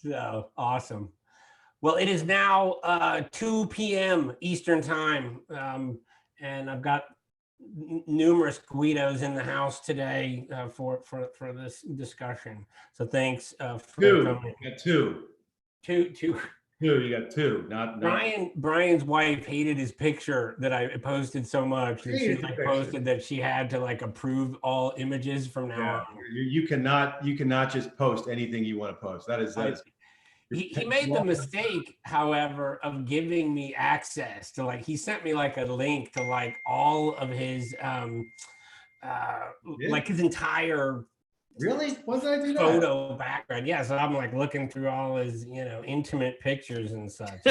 So awesome. Well, it is now 2 p.m. Eastern time, and I've got numerous Guidos in the house today for this discussion. So thanks for Two. coming. You got two. Two. Two. You got two. Not. Brian's wife hated his picture that I posted so much that she like posted that she had to like approve all images from now on. You cannot just post anything you want to post. That is. He made the mistake, however, of giving me access to like, he sent me like a link to like all of his like his entire really? What did I do? Photo background. Yeah, so I'm like looking through all his, intimate pictures and such.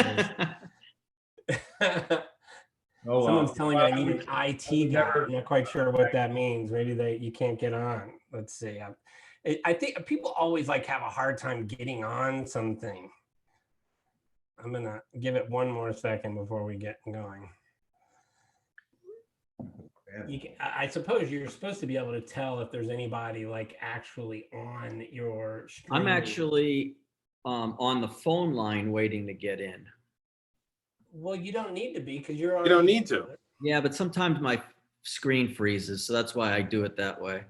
Someone's telling me I need an IT guy. I'm not quite sure what that means. Maybe you can't get on. Let's see. I think people always like have a hard time getting on something. I'm gonna give it one more second before we get going. I suppose you're supposed to be able to tell if there's anybody like actually on your stream. I'm actually on the phone line waiting to get in. Well, you don't need to be because you're on. You don't need to. Yeah, but sometimes my screen freezes, so that's why I do it that way.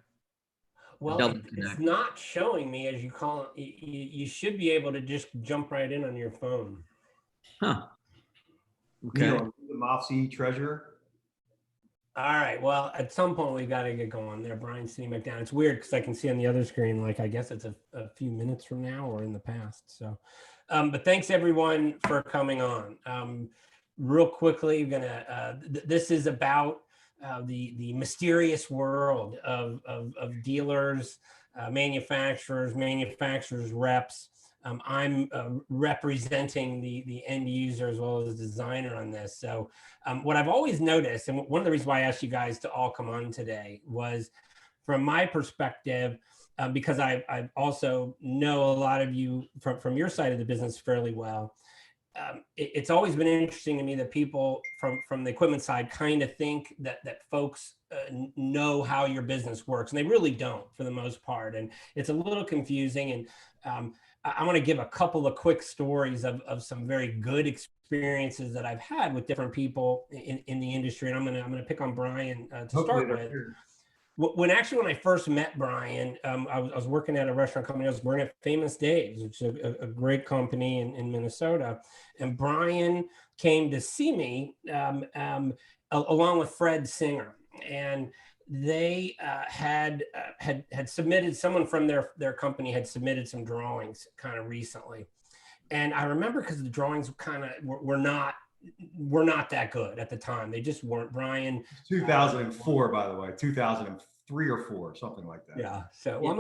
Well, it's not showing me as you call it. You should be able to just jump right in on your phone. Huh. Okay. The Mopsy treasurer. All right. Well, at some point we got to get going there. Brian's sitting back down. It's weird because I can see on the other screen, like I guess it's a few minutes from now or in the past. So, but thanks everyone for coming on. Real quickly, this is about the mysterious world of dealers, manufacturers reps. I'm representing the end user as well as the designer on this. So what I've always noticed, and one of the reasons why I asked you guys to all come on today was from my perspective, because I also know a lot of you from your side of the business fairly well. It's always been interesting to me that people from the equipment side kind of think that folks know how your business works, and they really don't for the most part. And it's a little confusing. And I want to give a couple of quick stories of some very good experiences that I've had with different people in the industry. And I'm gonna pick on Brian to start with. When I first met Brian, I was working at a restaurant company. I was working at Famous Dave's, which is a great company in Minnesota. And Brian came to see me along with Fred Singer. And they had submitted, someone from their company had submitted some drawings kind of recently. And I remember because the drawings kind of were not that good at the time. They just weren't. Brian, 2004, by the way, 2003 or 4, something like that. Yeah. So well, I'm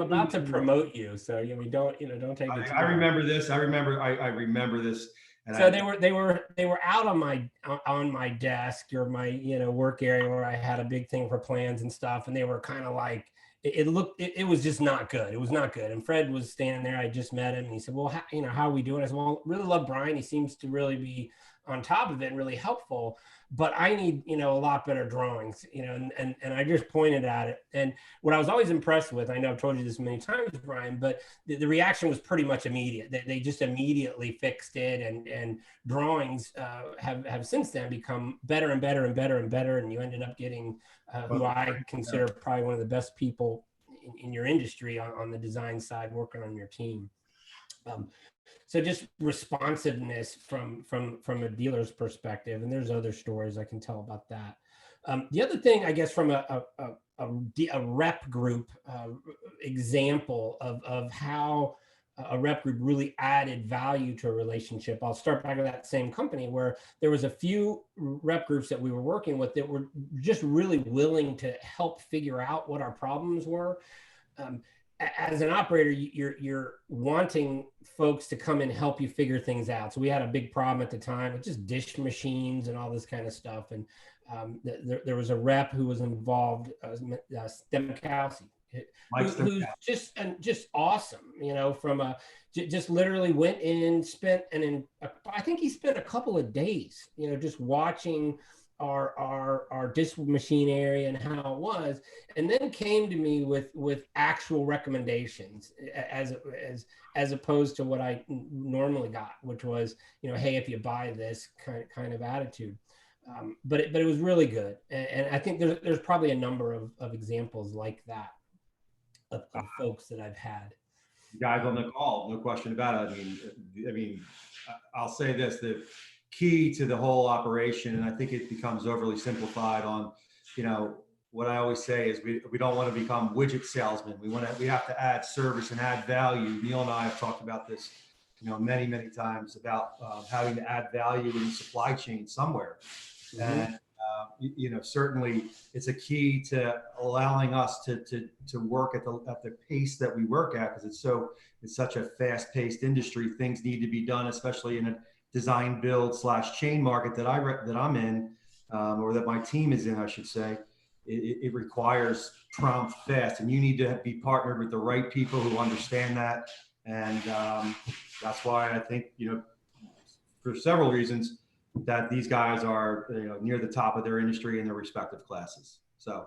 about to promote you. So we don't take it. I remember this. I remember this. And so they were out on my desk or my work area where I had a big thing for plans and stuff, and they were kind of like it was just not good. It was not good. And Fred was standing there. I just met him, and he said, "Well, how are we doing?" I said, "Well, really love Brian. He seems to really be on top of it and really helpful, but I need, a lot better drawings, and I just pointed at it. And what I was always impressed with, I know I've told you this many times, Brian, but the reaction was pretty much immediate. They just immediately fixed it, and drawings have since then become better and better and better and better. And you ended up getting who I consider probably one of the best people in your industry on the design side, working on your team. So just responsiveness from a dealer's perspective, and there's other stories I can tell about that. The other thing, I guess, from a rep group example of how a rep group really added value to a relationship. I'll start back at that same company where there was a few rep groups that we were working with that were just really willing to help figure out what our problems were. As an operator, you're wanting folks to come and help you figure things out. So we had a big problem at the time with just dish machines and all this kind of stuff. And there was a rep who was involved, Stemkowski, who's just awesome. From just literally went in, I think he spent a couple of days, just watching our disc machine area and how it was, and then came to me with actual recommendations as opposed to what I normally got, which was, you know, hey, if you buy this kind of attitude. But it was really good, and I think there's probably a number of examples like that of folks that I've had. Guys on the call, no question about it. I mean, I'll say this: the key to the whole operation, and I think it becomes overly simplified on, you know, what I always say is we don't want to become widget salesmen. We have to add service and add value. Neil and I have talked about this, you know, many times about having to add value in the supply chain somewhere. Mm-hmm. And you know, certainly it's a key to allowing us to work at the pace that we work at, because it's such a fast-paced industry. Things need to be done, especially in a design build / chain market that I'm in, or that my team is in, I should say. It requires prompt, fast, and you need to be partnered with the right people who understand that. And that's why I think, you know, for several reasons, that these guys are, you know, near the top of their industry in their respective classes. So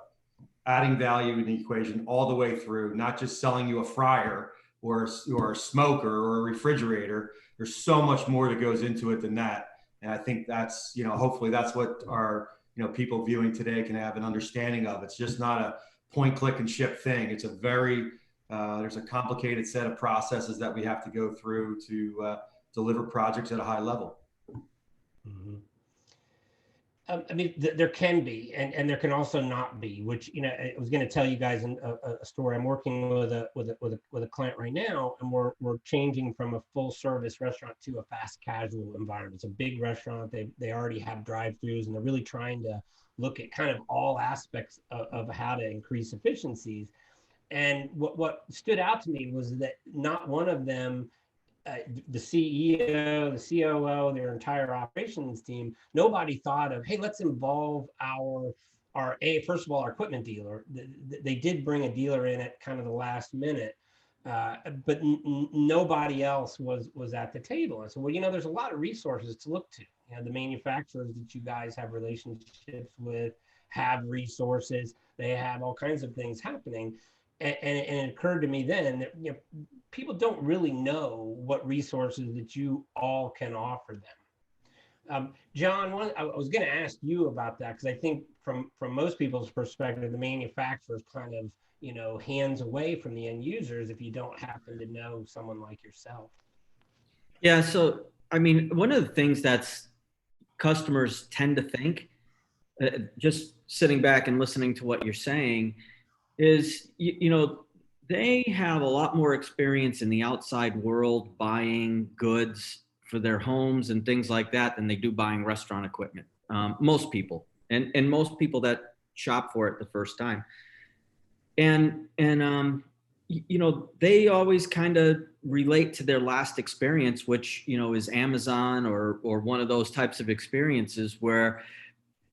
adding value in the equation all the way through, not just selling you a fryer or a smoker or a refrigerator. There's so much more that goes into it than that. And I think that's, you know, hopefully that's what our, you know, people viewing today can have an understanding of. It's just not a point, click, and ship thing. It's a very, there's a complicated set of processes that we have to go through to deliver projects at a high level. Mm-hmm. I mean, there can be, and there can also not be. Which, you know, I was going to tell you guys a story. I'm working with a client right now, and we're changing from a full service restaurant to a fast casual environment. It's a big restaurant. They already have drive-throughs, and they're really trying to look at kind of all aspects of how to increase efficiencies. And what stood out to me was that not one of them, the CEO, the COO, their entire operations team, nobody thought of, hey, let's involve first of all, our equipment dealer. They did bring a dealer in at kind of the last minute, but nobody else was at the table. And so, well, you know, there's a lot of resources to look to. You know, the manufacturers that you guys have relationships with have resources. They have all kinds of things happening. And it occurred to me then that, you know, people don't really know what resources that you all can offer them. John, I was going to ask you about that, because I think from most people's perspective, the manufacturers kind of, you know, hands away from the end users if you don't happen to know someone like yourself. Yeah. So, I mean, one of the things that's customers tend to think, just sitting back and listening to what you're saying, is, you know, they have a lot more experience in the outside world buying goods for their homes and things like that than they do buying restaurant equipment. Most people, and most people that shop for it the first time. And you know, they always kind of relate to their last experience, which, you know, is Amazon or one of those types of experiences where,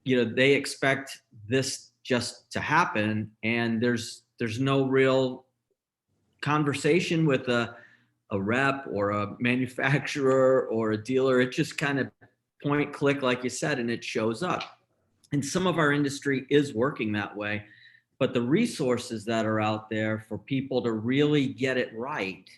you know, they expect this just to happen, and there's no real conversation with a rep or a manufacturer or a dealer. It just kind of point, click, like you said, and it shows up. And some of our industry is working that way, but the resources that are out there for people to really get it right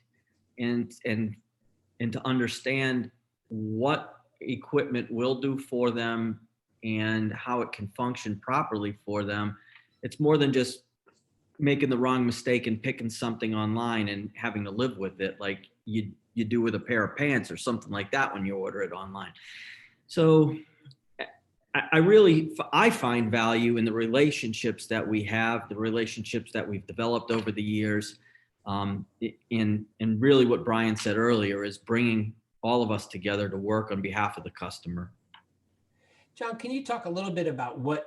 and to understand what equipment will do for them and how it can function properly for them. It's more than just making the wrong mistake and picking something online and having to live with it like you do with a pair of pants or something like that when you order it online. So I find value in the relationships that we have, the relationships that we've developed over the years. And really what Brian said earlier is bringing all of us together to work on behalf of the customer. John, can you talk a little bit about what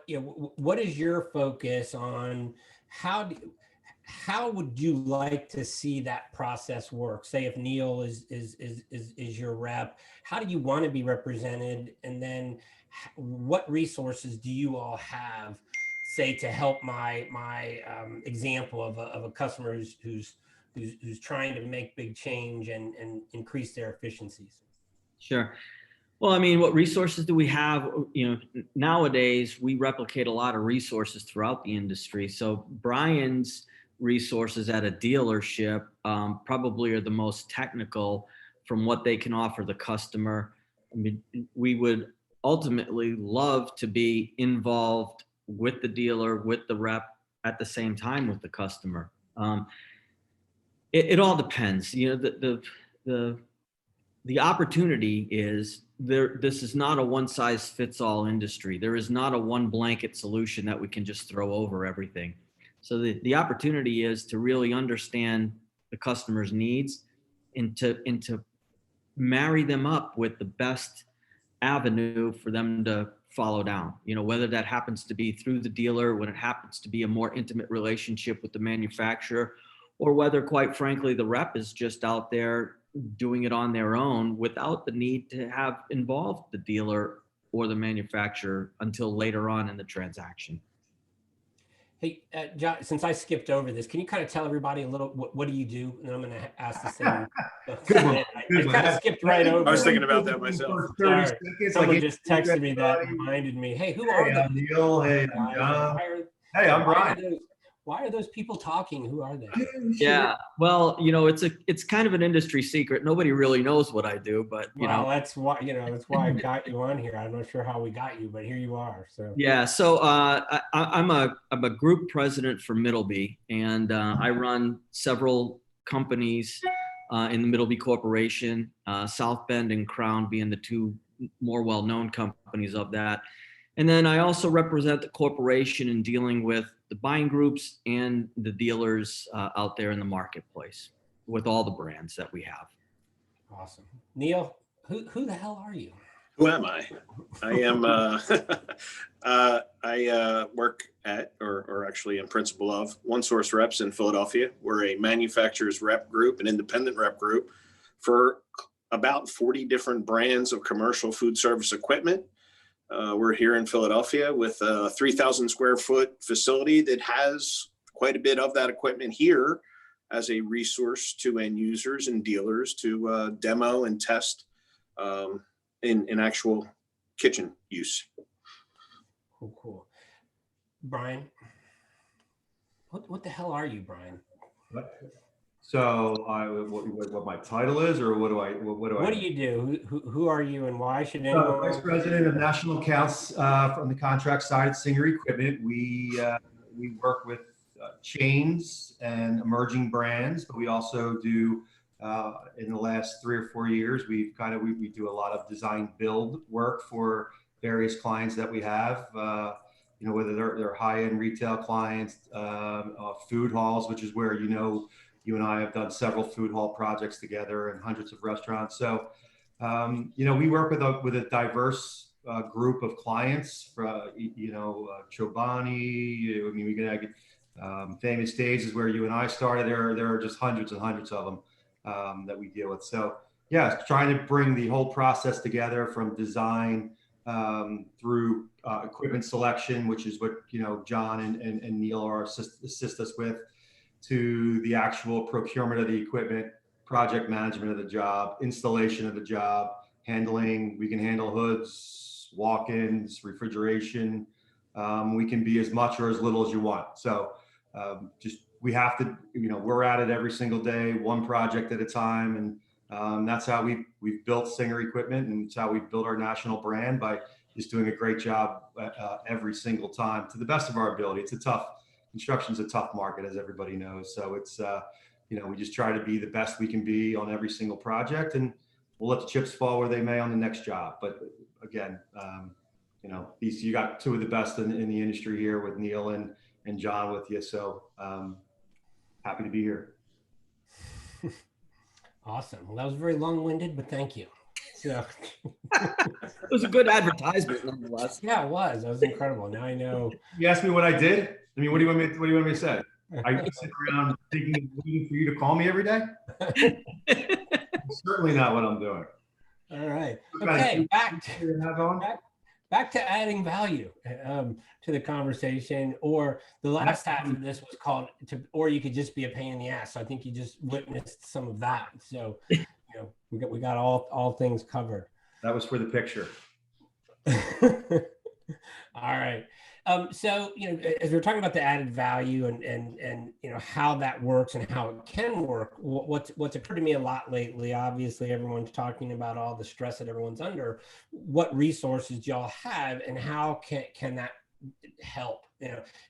is your focus on? How would you like to see that process work? Say if Neil is your rep, how do you want to be represented? And then what resources do you all have, say, to help my example of a customer who's trying to make big change and increase their efficiencies? Sure. Well, I mean, what resources do we have? You know, nowadays we replicate a lot of resources throughout the industry. So Brian's resources at a dealership probably are the most technical from what they can offer the customer. I mean, we would ultimately love to be involved with the dealer, with the rep at the same time with the customer. It all depends. You know, the opportunity is there. This is not a one size fits all industry. There is not a one blanket solution that we can just throw over everything. So the opportunity is to really understand the customer's needs and to marry them up with the best avenue for them to follow down. You know, whether that happens to be through the dealer, when it happens to be a more intimate relationship with the manufacturer, or whether, quite frankly, the rep is just out there doing it on their own without the need to have involved the dealer or the manufacturer until later on in the transaction. Hey, John, since I skipped over this, can you kind of tell everybody a little, what do you do? And then I'm going to ask the same. Good one. I Good one. kind of skipped right over. I was thinking about that myself. Sorry. Seconds, Someone like, just texted me that reminded me, hey, who are Hey, those? I'm Neil. Hey, I'm John. Hey, I'm Brian. Why are those people talking? Who are they? Yeah, well, you know, it's kind of an industry secret. Nobody really knows what I do, but you know, that's why I got you on here. I'm not sure how we got you, but here you are. So yeah. So I'm a group president for Middleby, and I run several companies in the Middleby Corporation, South Bend and Crown being the two more well-known companies of that. And then I also represent the corporation in dealing with the buying groups and the dealers out there in the marketplace with all the brands that we have. awesome. Neil, who the hell are you? Who am I? I am, I work at, or actually am principal of One Source Reps in Philadelphia. We're a manufacturer's rep group, an independent rep group for about 40 different brands of commercial food service equipment. We're here in Philadelphia with a 3,000 square foot facility that has quite a bit of that equipment here as a resource to end users and dealers to demo and test in actual kitchen use. Cool. Brian, what the hell are you, Brian? So, what my title is, or what do you do? Who are you, and why should anyone? Vice President of National Accounts from the contract side at Singer Equipment. We work with chains and emerging brands, but we also do in the last 3 or 4 years, we do a lot of design build work for various clients that we have. You know, whether they're high-end retail clients, food halls, which is where you and I have done several food hall projects together and hundreds of restaurants. So, you know, we work with a diverse group of clients. Chobani. I mean, we can Famous Days is where you and I started. There are just hundreds and hundreds of them that we deal with. So, yeah, trying to bring the whole process together from design through equipment selection, which is what John and Neil are assist us with, to the actual procurement of the equipment, project management of the job, installation of the job, handling. We can handle hoods, walk-ins, refrigeration. We can be as much or as little as you want. So we have to, we're at it every single day, one project at a time. And that's how we've built Singer Equipment, and it's how we've built our national brand, by just doing a great job every single time to the best of our ability. Construction's a tough market, as everybody knows. So it's, we just try to be the best we can be on every single project, and we'll let the chips fall where they may on the next job. But again, you got two of the best in the industry here with Neil and John with you. So happy to be here. Awesome. Well, that was very long-winded, but thank you. So it was a good advertisement, nonetheless. Yeah, it was. That was incredible. Now I know. You asked me what I did. I mean, what do you want me to say? I sit around waiting for you to call me every day? Certainly not what I'm doing. All right. Okay. Back to adding value to the conversation, or the last half of this was called or you could just be a pain in the ass. So I think you just witnessed some of that. So, we got all things covered. That was for the picture. All right. So, as we're talking about the added value and how that works and how it can work, what's occurred to me a lot lately, obviously everyone's talking about all the stress that everyone's under. What resources y'all have and how can that help?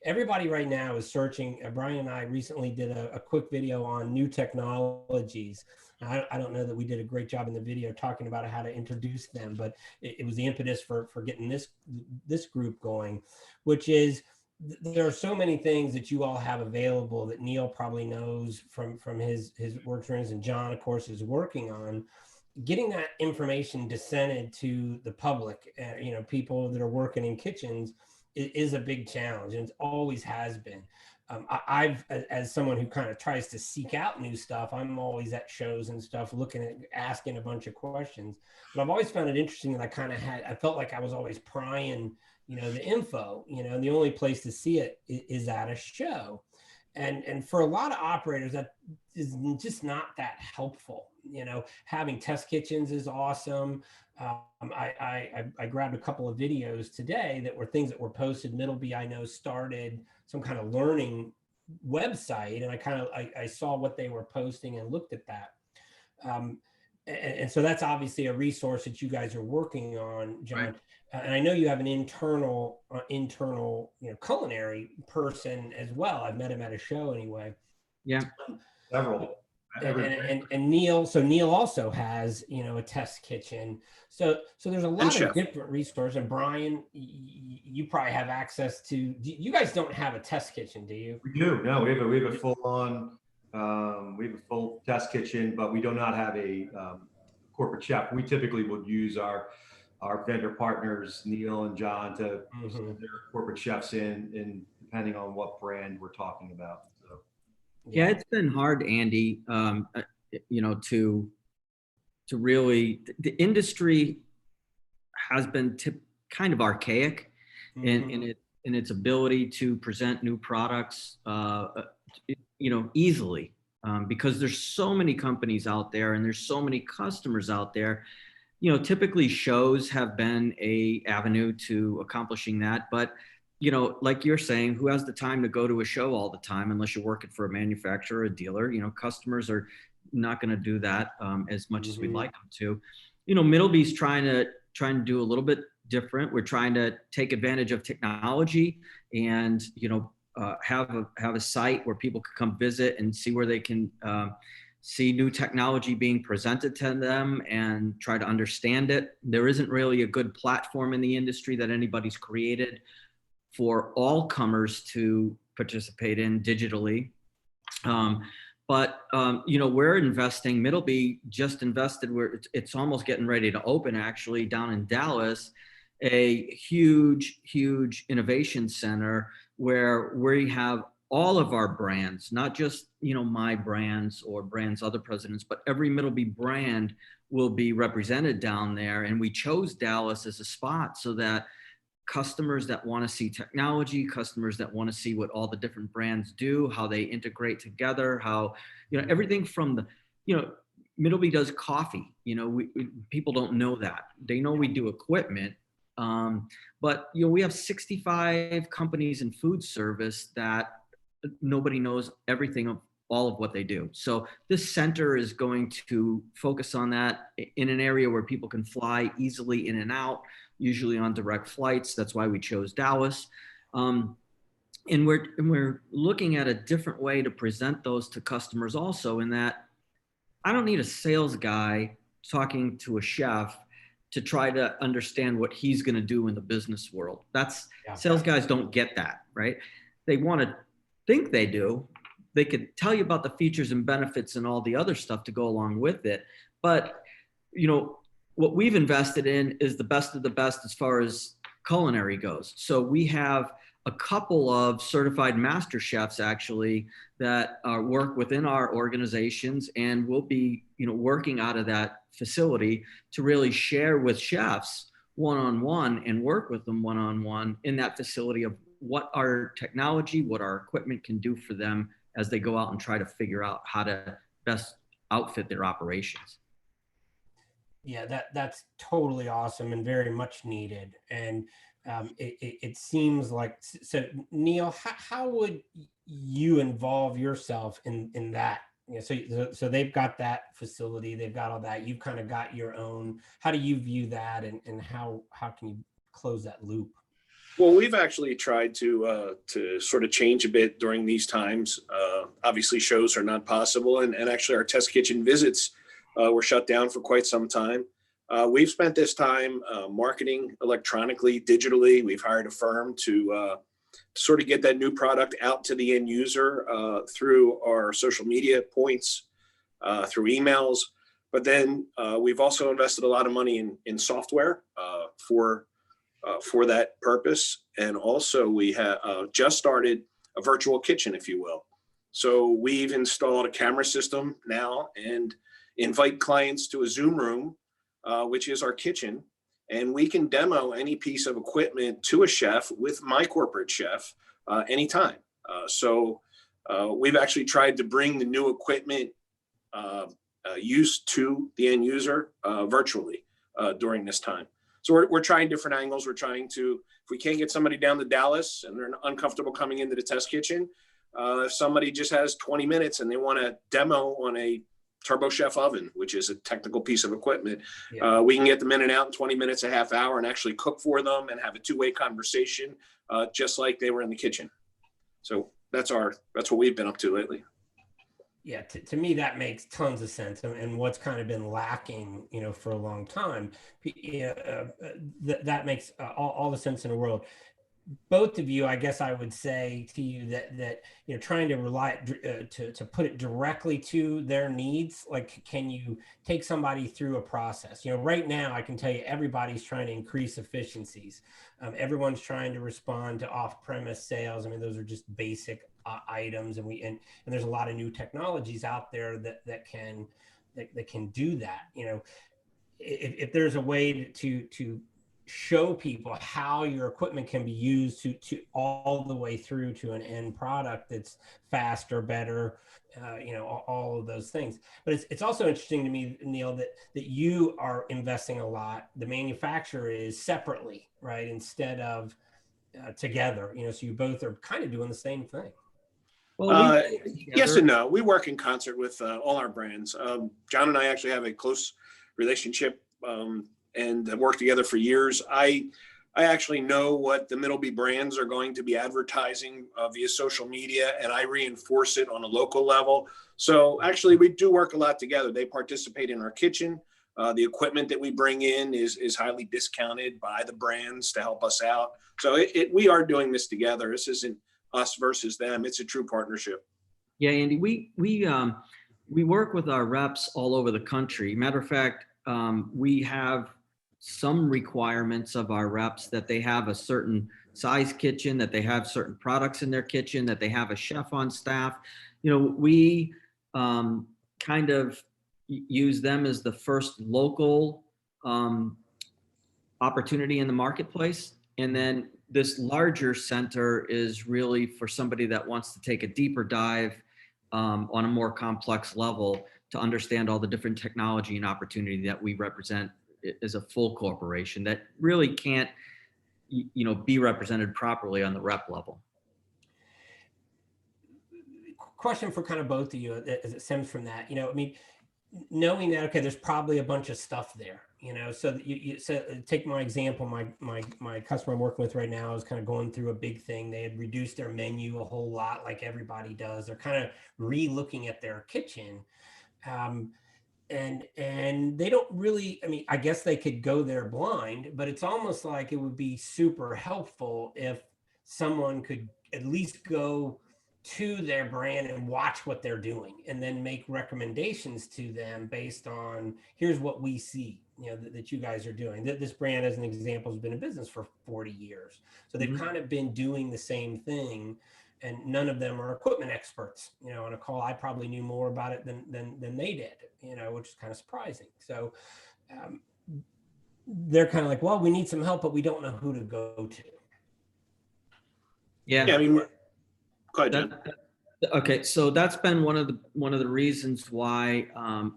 Everybody right now is searching. Brian and I recently did a quick video on new technologies. I don't know that we did a great job in the video talking about how to introduce them, but it was the impetus for getting this group going, which is there are so many things that you all have available that Neil probably knows from his work experience, and John, of course, is working on. Getting that information disseminated to the public, people that are working in kitchens, is a big challenge, and it always has been. I've, as someone who kind of tries to seek out new stuff, I'm always at shows and stuff, asking a bunch of questions. But I've always found it interesting that I felt like I was always prying, the info, and the only place to see it is at a show. And for a lot of operators, that is just not that helpful. Having test kitchens is awesome. I grabbed a couple of videos today that were things that were posted. Middleby, I know, started some kind of learning website, and I saw what they were posting and looked at that. And so that's obviously a resource that you guys are working on, John. Right. And I know you have an internal, culinary person as well. I've met him at a show anyway. Yeah. Several. And Neil, so Neil also has, a test kitchen. So there's a lot of different resources. And Brian, you probably have access to, you guys don't have a test kitchen, do you? We do. No, we have a full on, we have a full test kitchen, but we do not have a corporate chef. We typically would use our vendor partners, Neil and John, to send their corporate chefs in depending on what brand we're talking about. So. Yeah, it's been hard, Andy, to really, the industry has been kind of archaic in its ability to present new products, easily, because there's so many companies out there and there's so many customers out there. Typically shows have been a avenue to accomplishing that, but like you're saying, who has the time to go to a show all the time unless you're working for a manufacturer or a dealer? Customers are not going to do that as much as we'd like them to. Middleby's trying to do a little bit different. We're trying to take advantage of technology and have a site where people can come visit and see where they can see new technology being presented to them and try to understand it. There isn't really a good platform in the industry that anybody's created for all comers to participate in digitally. But we're investing. Middleby just invested, where it's almost getting ready to open, actually, down in Dallas, a huge innovation center where we have all of our brands, not just my brands or brands other presidents, but every Middleby brand will be represented down there. And we chose Dallas as a spot so that customers that want to see technology, customers that want to see what all the different brands do, how they integrate together, how, everything from Middleby does coffee. People don't know that. They know we do equipment. But we have 65 companies in food service that nobody knows everything of all of what they do. So this center is going to focus on that in an area where people can fly easily in and out, usually on direct flights. That's why we chose Dallas. And we're looking at a different way to present those to customers also, in that I don't need a sales guy talking to a chef to try to understand what he's going to do in the business world. Sales guys don't get that, right? They want to think they do. They could tell you about the features and benefits and all the other stuff to go along with it. But, what we've invested in is the best of the best as far as culinary goes. So we have a couple of certified master chefs actually that work within our organizations, and we'll be, working out of that facility to really share with chefs one-on-one and work with them one-on-one in that facility of what our technology, what our equipment can do for them as they go out and try to figure out how to best outfit their operations. Yeah, that's totally awesome and very much needed. And it seems like, so Neil, how would you involve yourself in that? You know, so they've got that facility, they've got all that. You've kind of got your own. How do you view that, and how can you close that loop? Well, we've actually tried to sort of change a bit during these times. Obviously, shows are not possible, and actually, our test kitchen visits were shut down for quite some time. We've spent this time marketing electronically, digitally. We've hired a firm to sort of get that new product out to the end user through our social media points, through emails. But then we've also invested a lot of money in software for that purpose. And also we have just started a virtual kitchen, if you will. So we've installed a camera system now and invite clients to a Zoom room, which is our kitchen. And we can demo any piece of equipment to a chef with my corporate chef anytime. So we've actually tried to bring the new equipment use to the end user virtually during this time. So we're trying different angles. We're trying to, if we can't get somebody down to Dallas and they're uncomfortable coming into the test kitchen, if somebody just has 20 minutes and they want to demo on a TurboChef oven, which is a technical piece of equipment, we can get them in and out in 20 minutes, a half hour, and actually cook for them and have a two-way conversation, just like they were in the kitchen. So that's what we've been up to lately. Yeah, to me that makes tons of sense, and what's kind of been lacking, you know, for a long time. That makes all the sense in the world. Both of you, I guess I would say to you that you know, trying to rely to put it directly to their needs. Like, can you take somebody through a process? You know, right now I can tell you everybody's trying to increase efficiencies. Everyone's trying to respond to off-premise sales. I mean, those are just basic items, and there's a lot of new technologies out there that can do that. You know, if there's a way to show people how your equipment can be used to all the way through to an end product that's faster, better, you know, all of those things. But it's also interesting to me, Neil, that you are investing a lot. The manufacturer is separately, right, instead of together. You know, so you both are kind of doing the same thing. Well, yes and no. We work in concert with all our brands. John and I actually have a close relationship and have worked together for years. I actually know what the Middleby brands are going to be advertising via social media, and I reinforce it on a local level. So actually, we do work a lot together. They participate in our kitchen. The equipment that we bring in is highly discounted by the brands to help us out. So we are doing this together. This isn't us versus them. It's a true partnership. Yeah, Andy, we work with our reps all over the country. Matter of fact, we have some requirements of our reps that they have a certain size kitchen, that they have certain products in their kitchen, that they have a chef on staff. You know, we kind of use them as the first local opportunity in the marketplace. And then this larger center is really for somebody that wants to take a deeper dive on a more complex level to understand all the different technology and opportunity that we represent as a full corporation that really can't, you know, be represented properly on the rep level. Question for kind of both of you as it stems from that. You know, I mean, knowing that, okay, there's probably a bunch of stuff there, you know, so you so take my example, my customer I'm working with right now is kind of going through a big thing. They had reduced their menu a whole lot, like everybody does. They're kind of re-looking at their kitchen. And they don't really, I mean, I guess they could go there blind, but it's almost like it would be super helpful if someone could at least go to their brand and watch what they're doing and then make recommendations to them based on, here's what we see, you know, that you guys are doing. This brand, as an example, has been in business for 40 years. So they've kind of been doing the same thing, and none of them are equipment experts. You know, on a call, I probably knew more about it than they did, you know, which is kind of surprising. So they're kind of like, well, we need some help, but we don't know who to go to. Yeah. I mean, go ahead, Jen. Okay, so that's been one of the reasons why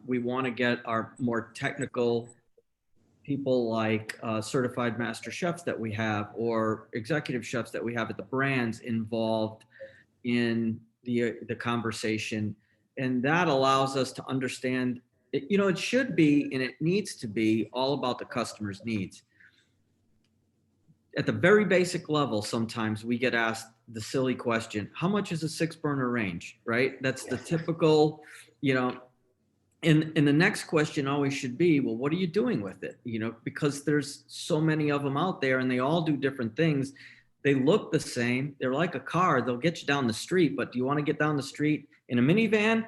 we want to get our more technical people like certified master chefs that we have or executive chefs that we have at the brands involved in the conversation. And that allows us to understand, it should be, and it needs to be all about the customer's needs. At the very basic level, sometimes we get asked the silly question, how much is a 6-burner range, right? That's the typical, and the next question always should be, well, what are you doing with it? Because there's so many of them out there and they all do different things. They look the same. They're like a car. They'll get you down the street, but do you want to get down the street in a minivan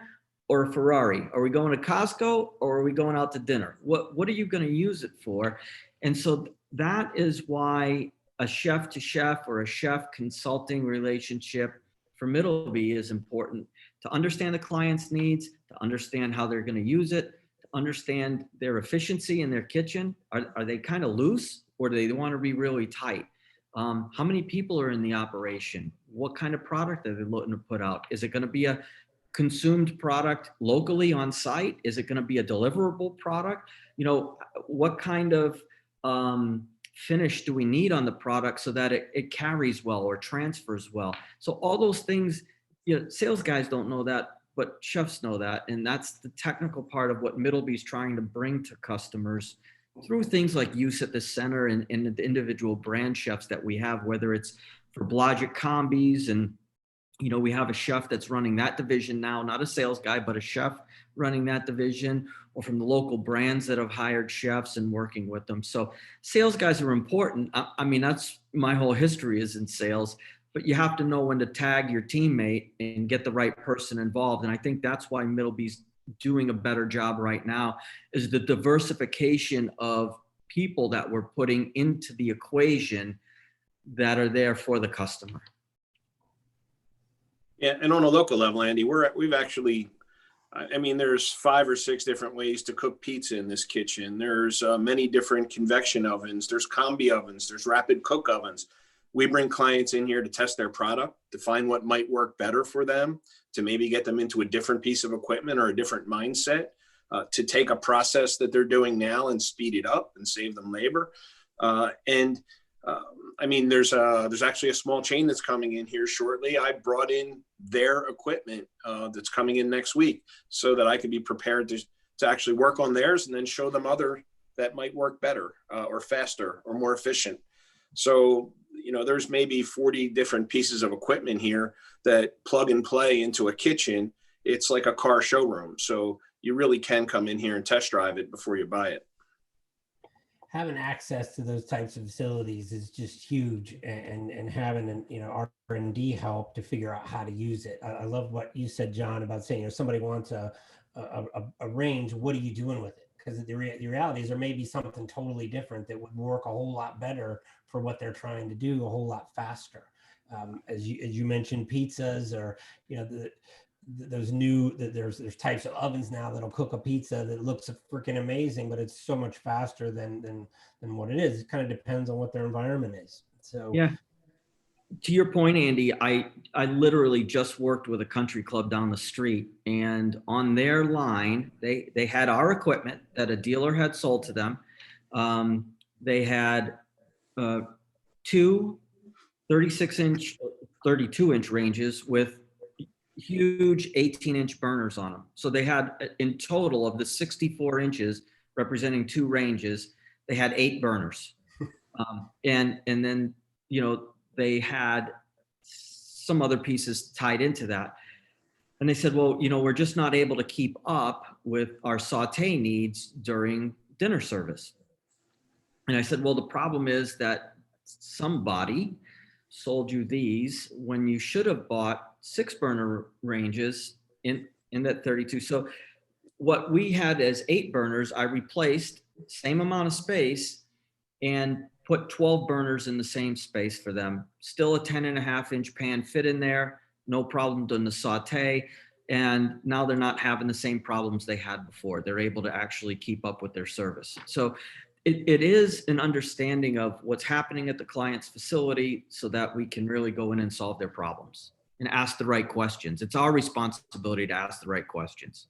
or a Ferrari? Are we going to Costco or are we going out to dinner? What are you going to use it for? And so that is why a chef to chef or a chef consulting relationship for Middleby is important, to understand the client's needs, to understand how they're going to use it, to understand their efficiency in their kitchen. Are they kind of loose or do they want to be really tight? How many people are in the operation? What kind of product are they looking to put out? Is it going to be a consumed product locally on site? Is it going to be a deliverable product? What kind of finish do we need on the product so that it carries well or transfers well? So all those things, sales guys don't know that, but chefs know that. And that's the technical part of what Middleby's trying to bring to customers through things like use at the center and the individual brand chefs that we have, whether it's for Blodgett Combis. And, we have a chef that's running that division now, not a sales guy, but a chef running that division, or from the local brands that have hired chefs and working with them. So sales guys are important. I mean, that's my whole history is in sales, but you have to know when to tag your teammate and get the right person involved. And I think that's why Middleby's doing a better job right now, is the diversification of people that we're putting into the equation that are there for the customer. Yeah, and on a local level, Andy, we've actually, there's 5 or 6 different ways to cook pizza in this kitchen. There's many different convection ovens. There's combi ovens. There's rapid cook ovens. We bring clients in here to test their product, to find what might work better for them, to maybe get them into a different piece of equipment or a different mindset, to take a process that they're doing now and speed it up and save them labor. There's actually a small chain that's coming in here shortly. I brought in their equipment that's coming in next week so that I could be prepared to actually work on theirs and then show them other that might work better or faster or more efficient. So, there's maybe 40 different pieces of equipment here that plug and play into a kitchen. It's like a car showroom. So you really can come in here and test drive it before you buy it. Having access to those types of facilities is just huge, and having R&D help to figure out how to use it. I love what you said, John, about saying, somebody wants a range, what are you doing with it? Because the reality is there may be something totally different that would work a whole lot better for what they're trying to do, a whole lot faster. As you mentioned, pizzas, or there's types of ovens now that'll cook a pizza that looks freaking amazing, but it's so much faster than what it is. It kind of depends on what their environment is. So yeah, to your point, Andy, I literally just worked with a country club down the street, and on their line, they had our equipment that a dealer had sold to them. They had 2 36-inch, 32-inch ranges with huge 18-inch burners on them. So they had, in total of the 64 inches representing 2 ranges, they had 8 burners. And then, they had some other pieces tied into that. And they said, well, we're just not able to keep up with our saute needs during dinner service. And I said, well, the problem is that somebody sold you these when you should have bought 6-burner ranges in that 32. So what we had as 8 burners, I replaced same amount of space and put 12 burners in the same space for them. Still a 10.5-inch pan fit in there, no problem doing the saute. And now they're not having the same problems they had before. They're able to actually keep up with their service. So it is an understanding of what's happening at the client's facility so that we can really go in and solve their problems and ask the right questions. It's our responsibility to ask the right questions.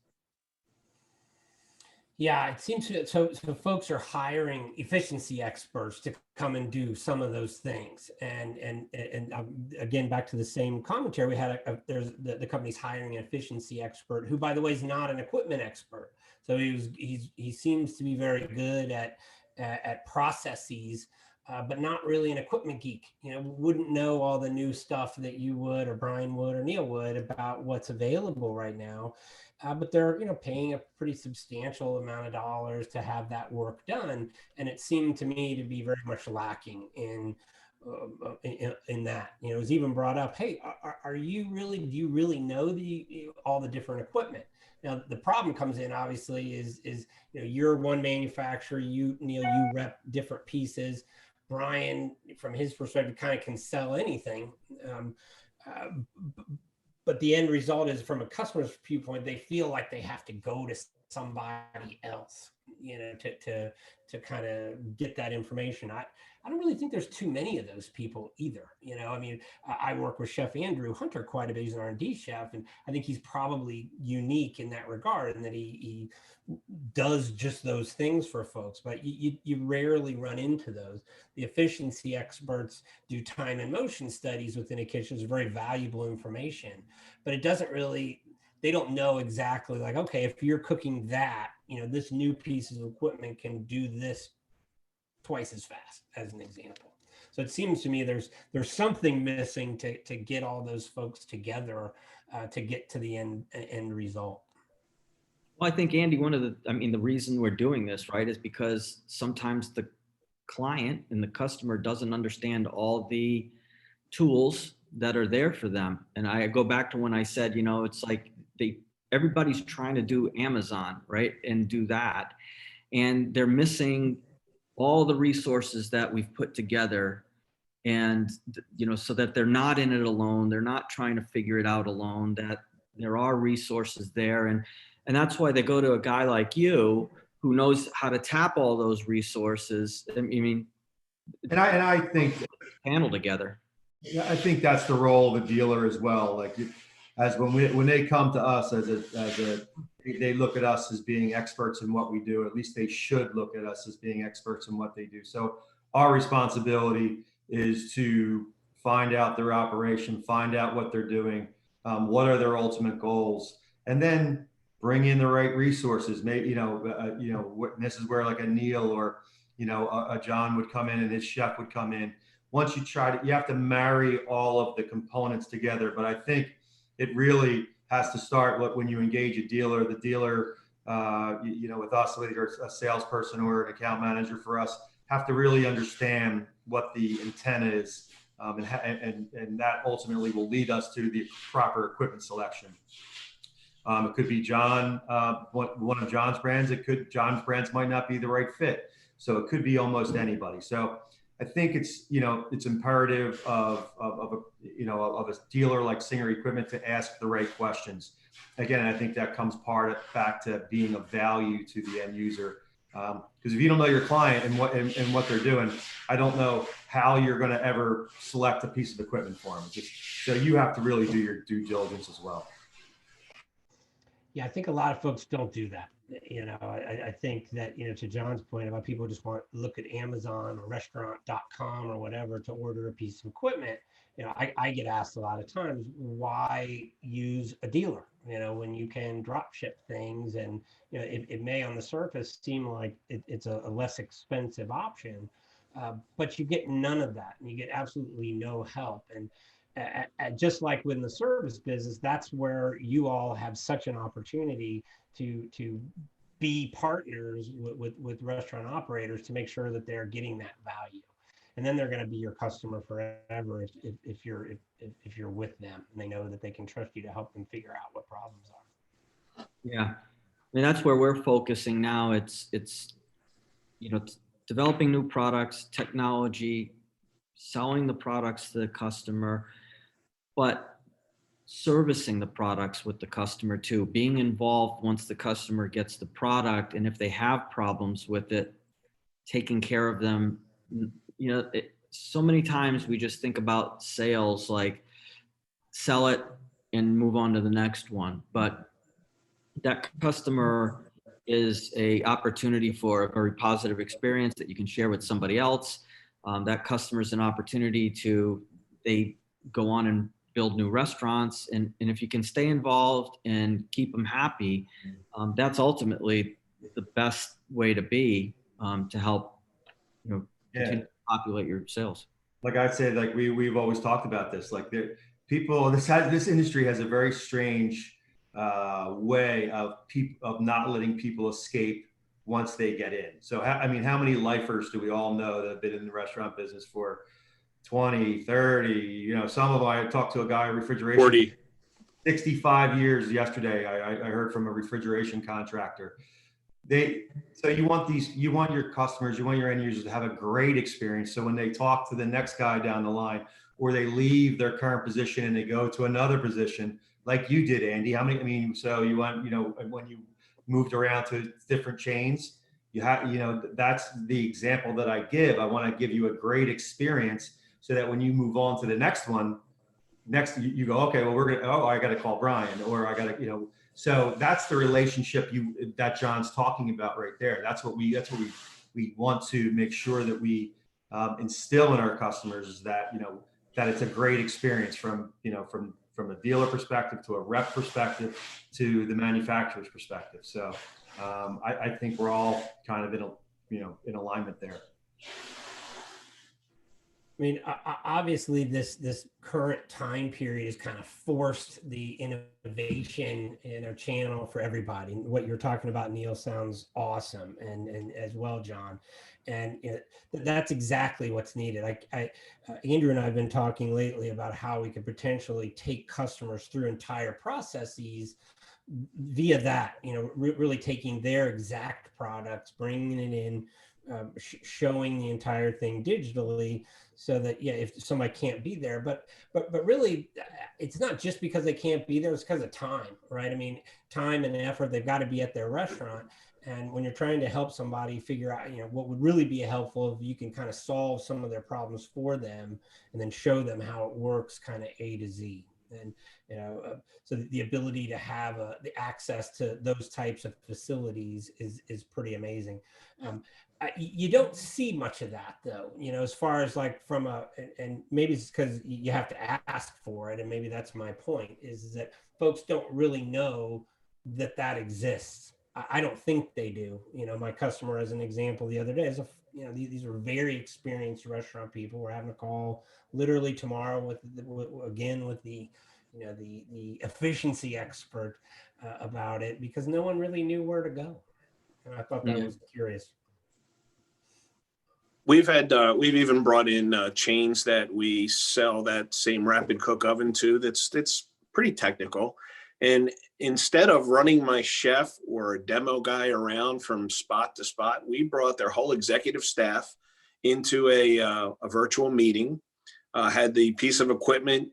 Yeah, it seems so folks are hiring efficiency experts to come and do some of those things. And again, back to the same commentary we had, there's the company's hiring an efficiency expert who, by the way, is not an equipment expert. So he seems to be very good at processes, but not really an equipment geek. You know, wouldn't know all the new stuff that you would, or Brian would, or Neil would about what's available right now. But they're, you know, paying a pretty substantial amount of dollars to have that work done, and it seemed to me to be very much lacking in that. You know, it was even brought up, hey, are you really, do you really know all the different equipment? Now the problem comes in, obviously, is you know, you're one manufacturer, Neil, you rep different pieces. Brian, from his perspective, kind of can sell anything. Uh, but the end result is, from a customer's viewpoint, they feel like they have to go to somebody else, you know, to kind of get that information. I don't really think there's too many of those people either. You know, I mean, I work with Chef Andrew Hunter quite a bit. He's an R&D chef, and I think he's probably unique in that regard, and that he does just those things for folks. But you rarely run into those. The efficiency experts do time and motion studies within a kitchen. It's very valuable information, but it doesn't really, they don't know exactly, like, okay, if you're cooking that, you know, this new piece of equipment can do this twice as fast, as an example. So it seems to me there's something missing to get all those folks together to get to the end result. Well, I think, Andy, the reason we're doing this, right, is because sometimes the client and the customer doesn't understand all the tools that are there for them. And I go back to when I said, you know, it's like everybody's trying to do Amazon, right, and do that, and they're missing all the resources that we've put together. And, you know, so that they're not in it alone, they're not trying to figure it out alone, that there are resources there. And that's why they go to a guy like you, who knows how to tap all those resources. I mean, And I think, panel together. yeah, I think that's the role of a dealer as well. Like, as when they come to us they look at us as being experts in what we do. At least they should look at us as being experts in what they do. So our responsibility is to find out their operation, find out what they're doing, what are their ultimate goals, and then bring in the right resources. Maybe, this is where, like, a Neil or, a John would come in, and his chef would come in. Once you have to marry all of the components together. But I think it really has to start when you engage a dealer. The dealer, with us, whether you're a salesperson or an account manager for us, have to really understand what the intent is, and that ultimately will lead us to the proper equipment selection. It could be John, one of John's brands. John's brands might not be the right fit, so it could be almost anybody. So I think it's imperative of a dealer like Singer Equipment to ask the right questions. Again, I think that comes back to being of value to the end user. Because if you don't know your client and what they're doing, I don't know how you're going to ever select a piece of equipment for them. So you have to really do your due diligence as well. Yeah, I think a lot of folks don't do that. I think that, to John's point about people just want to look at Amazon or restaurant.com or whatever to order a piece of equipment. I get asked a lot of times, why use a dealer, when you can drop ship things, and, it may on the surface seem like it's a less expensive option, but you get none of that, and you get absolutely no help. And just like within the service business, that's where you all have such an opportunity to be partners with restaurant operators to make sure that they're getting that value, and then they're going to be your customer forever if you're with them, and they know that they can trust you to help them figure out what problems are. Yeah, I mean, that's where we're focusing now. It's developing new products, technology, selling the products to the customer, but servicing the products with the customer too, being involved once the customer gets the product, and if they have problems with it, taking care of them. So many times we just think about sales like sell it and move on to the next one, but that customer is a opportunity for a very positive experience that you can share with somebody else. That customer's an opportunity to, they go on and build new restaurants. And if you can stay involved and keep them happy, that's ultimately the best way to be, to help, continue to populate your sales. Like I said, like we've always talked about this, like people, this industry has a very strange way of not letting people escape once they get in. So, I mean, how many lifers do we all know that have been in the restaurant business for 20, 30, some of them, I talked to a guy, refrigeration, 40. 65 years yesterday. I heard from a refrigeration contractor. So you want your customers, you want your end users to have a great experience. So when they talk to the next guy down the line, or they leave their current position and they go to another position, like you did, Andy. So you want, when you moved around to different chains, that's the example that I give. I want to give you a great experience so that when you move on to the next one, you go, okay, well, I got to call Brian, or I got to, so that's the relationship that John's talking about right there. That's what we want to make sure that we instill in our customers, is that, that it's a great experience from a dealer perspective to a rep perspective to the manufacturer's perspective. So I think we're all kind of in alignment there. I mean, obviously, this current time period has kind of forced the innovation in our channel for everybody. And what you're talking about, Neil, sounds awesome, and as well, John. And that's exactly what's needed. Andrew and I have been talking lately about how we could potentially take customers through entire processes via that. Really taking their exact products, bringing it in, showing the entire thing digitally, so that if somebody can't be there, but really, it's not just because they can't be there, it's because of time, right? I mean, time and effort, they've got to be at their restaurant. And when you're trying to help somebody figure out, what would really be helpful, if you can kind of solve some of their problems for them and then show them how it works kind of A to Z. And, so the ability to have the access to those types of facilities is pretty amazing. You don't see much of that, though, as far as like and maybe it's because you have to ask for it. And maybe that's my point, is that folks don't really know that exists. I don't think they do. My customer, as an example, the other day, these are very experienced restaurant people. We're having a call literally tomorrow with the efficiency expert about it, because no one really knew where to go. And I thought that was curious. We've even brought in chains that we sell that same rapid cook oven to. That's pretty technical. And instead of running my chef or a demo guy around from spot to spot, we brought their whole executive staff into a virtual meeting, had the piece of equipment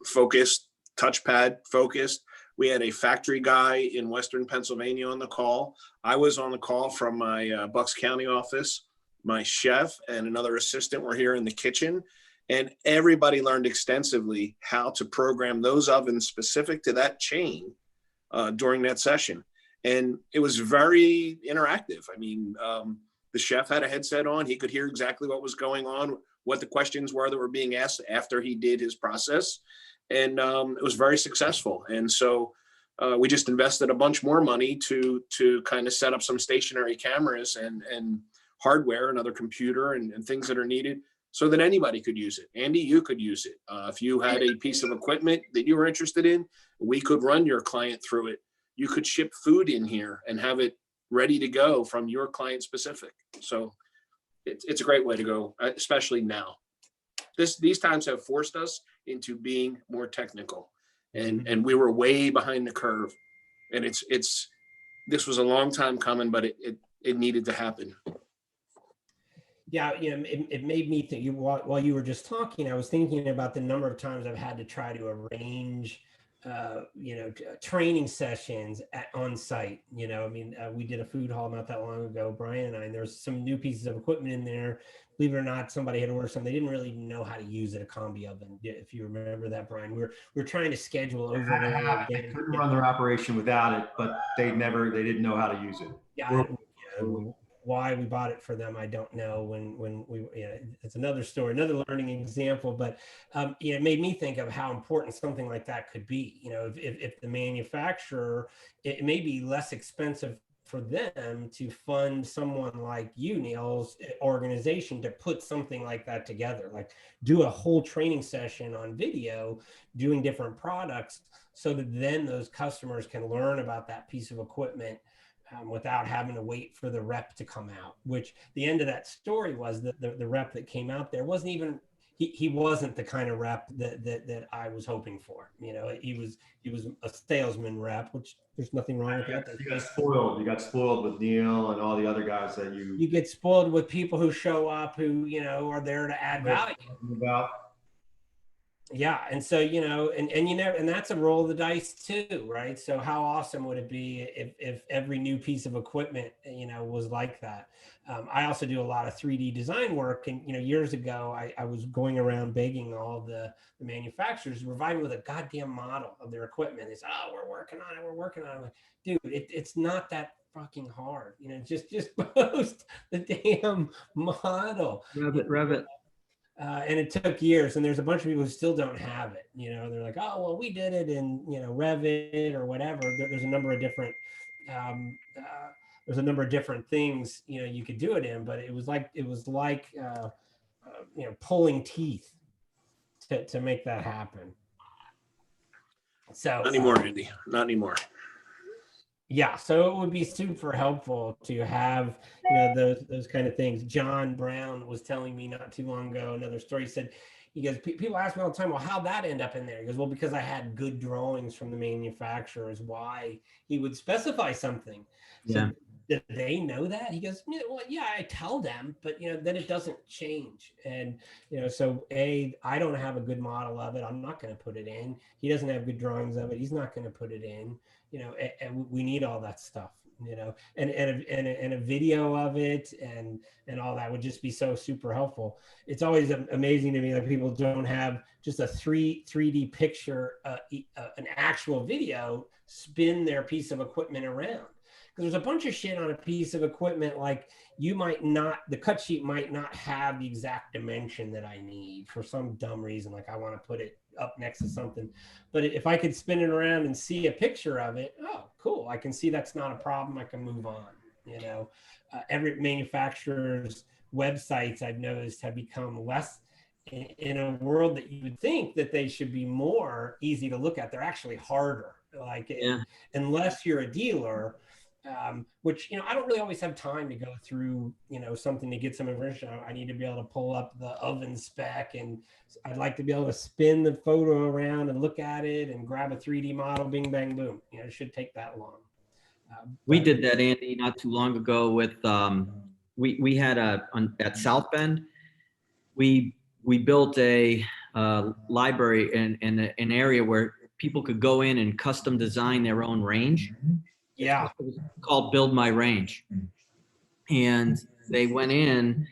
focused, touchpad focused. We had a factory guy in Western Pennsylvania on the call. I was on the call from my Bucks County office. My chef and another assistant were here in the kitchen, and everybody learned extensively how to program those ovens specific to that chain during that session. And it was very interactive. I mean, the chef had a headset on. He could hear exactly what was going on, what the questions were that were being asked after he did his process. And it was very successful. And so we just invested a bunch more money to kind of set up some stationary cameras and hardware, another computer and things that are needed, so that anybody could use it. Andy, you could use it. If you had a piece of equipment that you were interested in, we could run your client through it. You could ship food in here and have it ready to go from your client specific. So it's a great way to go, especially now. These times have forced us into being more technical, and we were way behind the curve. And this was a long time coming, but it needed to happen. Yeah, it made me think. While you were just talking, I was thinking about the number of times I've had to try to arrange training sessions on site. I mean, we did a food hall not that long ago, Brian and I, and there's some new pieces of equipment in there. Believe it or not, somebody had ordered something. They didn't really know how to use it, a combi oven. If you remember that, Brian, we're trying to schedule over and over They again. couldn't run their operation without it, but they didn't know how to use it. Yeah, why we bought it for them, I don't know. When we, it's another story, another learning example. But it made me think of how important something like that could be. If the manufacturer, it may be less expensive for them to fund someone like you, Neil's organization, to put something like that together, like do a whole training session on video, doing different products, so that then those customers can learn about that piece of equipment without having to wait for the rep to come out. Which the end of that story was that the rep that came out there wasn't even, he wasn't the kind of rep that I was hoping for. He was a salesman rep, which there's nothing wrong with that. You got spoiled. You got spoiled with Neil and all the other guys that you get spoiled with people who show up, who are there to add value. About. Yeah. And so, and that's a roll of the dice too, right? So how awesome would it be if every new piece of equipment, was like that? I also do a lot of 3D design work. And, years ago, I was going around begging all the manufacturers to provide me with a goddamn model of their equipment. They said, oh, we're working on it. We're working on it. I'm like, dude, it's not that fucking hard. Just post the damn model. Revit. And it took years, and there's a bunch of people who still don't have it. They're like, oh, well, we did it in, Revit or whatever. There's a number of different, things, you could do it in, but it was like pulling teeth to make that happen. So Not anymore, Andy. Not anymore. Yeah, so it would be super helpful to have those kind of things. John Brown was telling me not too long ago another story. He goes, people ask me all the time, well, how'd that end up in there? He goes, well, because I had good drawings from the manufacturers, why he would specify something. Yeah. So did they know that? He goes, well, yeah, I tell them, but then it doesn't change. And so I don't have a good model of it. I'm not going to put it in. He doesn't have good drawings of it. He's not going to put it in. And we need all that stuff, and a video of it and all that would just be so super helpful. It's always amazing to me that people don't have just a 3D picture, an actual video, spin their piece of equipment around. Because there's a bunch of shit on a piece of equipment, like the cut sheet might not have the exact dimension that I need for some dumb reason. Like I want to put it up next to something, but if I could spin it around and see a picture of it, oh, cool. I can see that's not a problem. I can move on. Every manufacturer's websites I've noticed have become less in a world that you would think that they should be more easy to look at. They're actually harder. Unless you're a dealer, which, I don't really always have time to go through, something to get some information. I need to be able to pull up the oven spec, and I'd like to be able to spin the photo around and look at it and grab a 3D model, bing, bang, boom. It should take that long. We did that, Andy, not too long ago with, we had at South Bend, we built a library in an area where people could go in and custom design their own range. Yeah. It was called Build My Range. And they went in,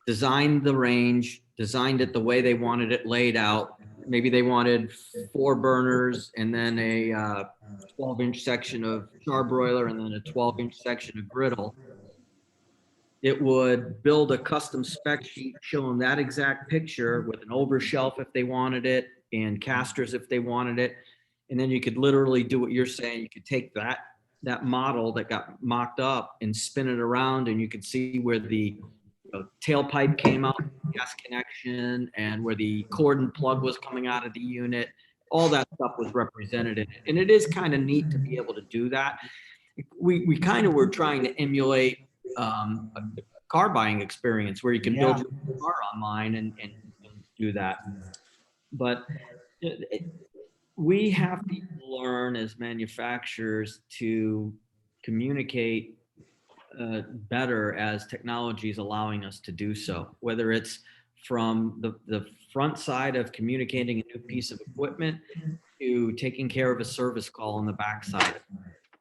designed the range, designed it the way they wanted it laid out. Maybe they wanted 4 burners and then a 12-inch section of charbroiler and then a 12-inch section of griddle. It would build a custom spec sheet showing that exact picture with an overshelf if they wanted it and casters if they wanted it. And then you could literally do what you're saying. You could take that model that got mocked up and spin it around, and you could see where the tailpipe came out, gas connection, and where the cord and plug was coming out of the unit. All that stuff was represented in it. And it is kind of neat to be able to do that. We kind of were trying to emulate a car buying experience where you can build your car online and do that. But we have to learn as manufacturers to communicate better as technology is allowing us to do so, whether it's from the front side of communicating a new piece of equipment to taking care of a service call on the backside.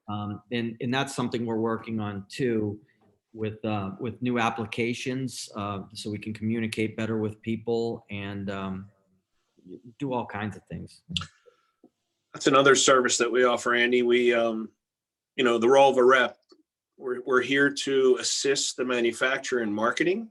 And that's something we're working on too with new applications, so we can communicate better with people and do all kinds of things. That's another service that we offer, Andy. We, the role of a rep, we're here to assist the manufacturer in marketing,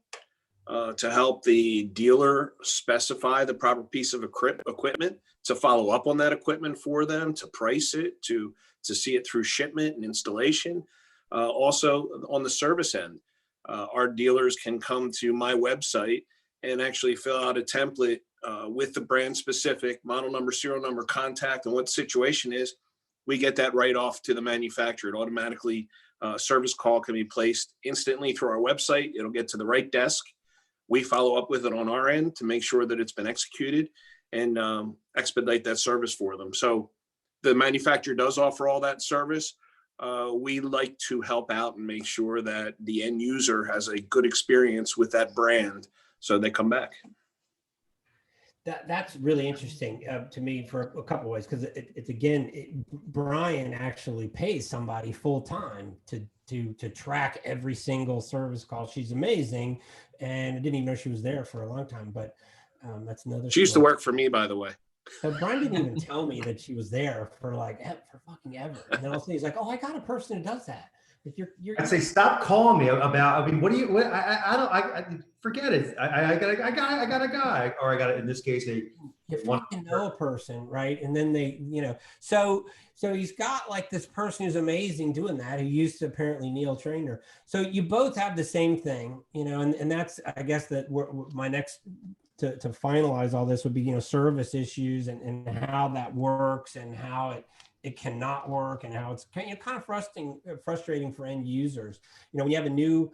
to help the dealer specify the proper piece of equipment, to follow up on that equipment for them, to price it, to see it through shipment and installation. Also on the service end, our dealers can come to my website and actually fill out a template with the brand specific model number, serial number, contact, and what the situation is. We get that right off to the manufacturer. It automatically, service call can be placed instantly through our website. It'll get to the right desk. We follow up with it on our end to make sure that it's been executed and expedite that service for them. So the manufacturer does offer all that service. We like to help out and make sure that the end user has a good experience with that brand so they come back. That's really interesting to me for a couple of ways, because Brian actually pays somebody full time to track every single service call. She's amazing, and I didn't even know she was there for a long time. But that's another. She used to work for me, by the way. So Brian didn't even tell me that she was there for fucking ever. And then all of a sudden he's like, "Oh, I got a person who does that." I'd say, stop calling me about. I mean, I forget it. I got a guy, or I got it in this case you fucking know a person, right? And then they, so he's got like this person who's amazing doing that, who used to apparently Neil train her. So you both have the same thing, and that's, I guess, that my next to finalize all this would be, service issues and how that works and how it cannot work, and how it's kind of frustrating for end users. When you have a new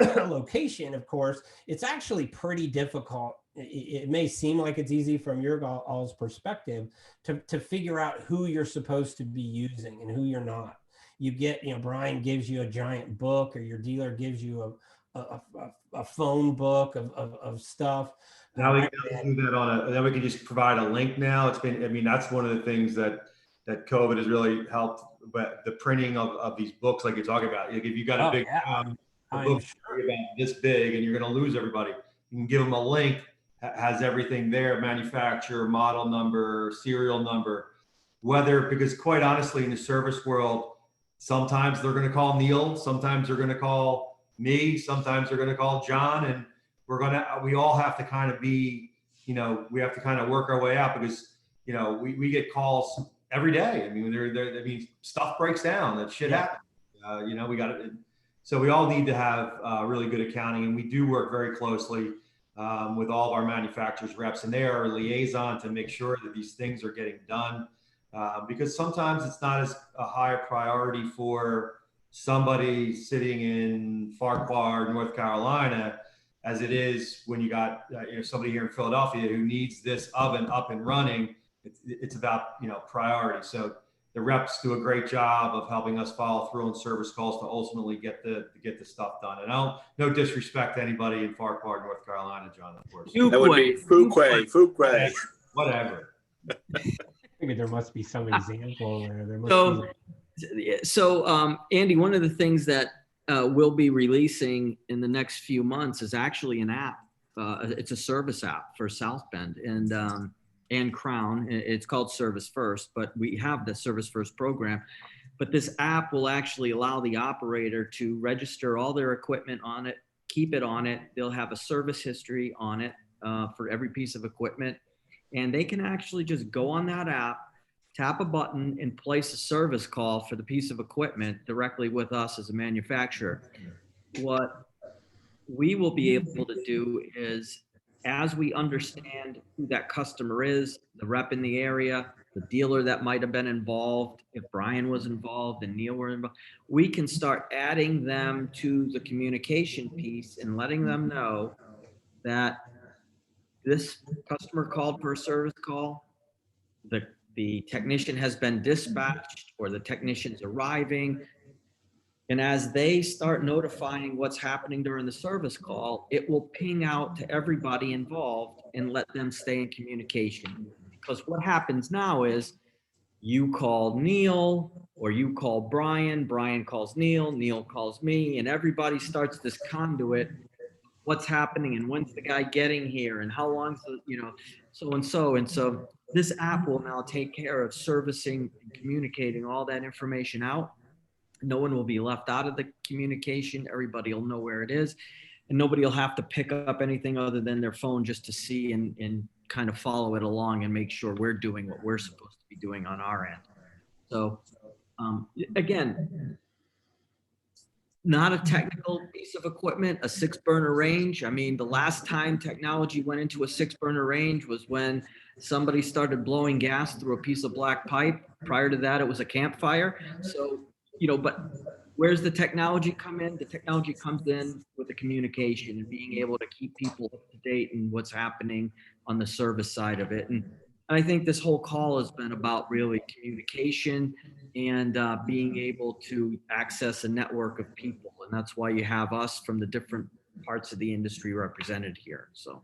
location, of course, it's actually pretty difficult. It may seem like it's easy from your all's perspective to figure out who you're supposed to be using and who you're not. You get, Brian gives you a giant book, or your dealer gives you a phone book of stuff. Now we can do that then we can just provide a link now. That's one of the things that COVID has really helped, but the printing of these books, like you're talking about, if you got a big book about this big and you're going to lose everybody, you can give them a link, has everything there, manufacturer, model number, serial number, because quite honestly, in the service world, sometimes they're going to call Neil, sometimes they're going to call me, sometimes they're going to call John, and we all have to kind of be, we have to kind of work our way out, because, we get calls every day. Stuff breaks down, that shit happens. We got it. So we all need to have really good accounting, and we do work very closely with all of our manufacturers reps, and they are a liaison to make sure that these things are getting done, because sometimes it's not as a high priority for somebody sitting in Farquhar, North Carolina, as it is when you got somebody here in Philadelphia who needs this oven up and running. It's about priority. So the reps do a great job of helping us follow through on service calls to ultimately get the stuff done. And no disrespect to anybody in Farquhar, North Carolina, John, of course. That would be Fuquay. Whatever. I figured there must be some example where there must be. So Andy, one of the things that we'll be releasing in the next few months is actually an app. It's a service app for South Bend and Crown. It's called Service First, but we have the Service First program. But this app will actually allow the operator to register all their equipment on it, keep it on it. They'll have a service history on it for every piece of equipment. And they can actually just go on that app, tap a button, and place a service call for the piece of equipment directly with us as a manufacturer. What we will be able to do is, as we understand who that customer is, the rep in the area, the dealer that might have been involved, if Brian was involved and Neil were involved, we can start adding them to the communication piece and letting them know that this customer called for a service call, the technician has been dispatched, or the technician's arriving. And as they start notifying what's happening during the service call, it will ping out to everybody involved and let them stay in communication. Because what happens now is you call Neil or you call Brian, Brian calls Neil calls me, and everybody starts this conduit. What's happening and when's the guy getting here and how long's the, so and so. And so this app will now take care of servicing and communicating all that information out. No one will be left out of the communication. Everybody will know where it is, and nobody will have to pick up anything other than their phone just to see and kind of follow it along and make sure we're doing what we're supposed to be doing on our end. So again, not a technical piece of equipment, a 6-burner range. I mean, the last time technology went into a 6-burner range was when somebody started blowing gas through a piece of black pipe. Prior to that, it was a campfire. So, but where's the technology come in? The technology comes in with the communication and being able to keep people up to date and what's happening on the service side of it. And I think this whole call has been about really communication and being able to access a network of people. And that's why you have us from the different parts of the industry represented here. So.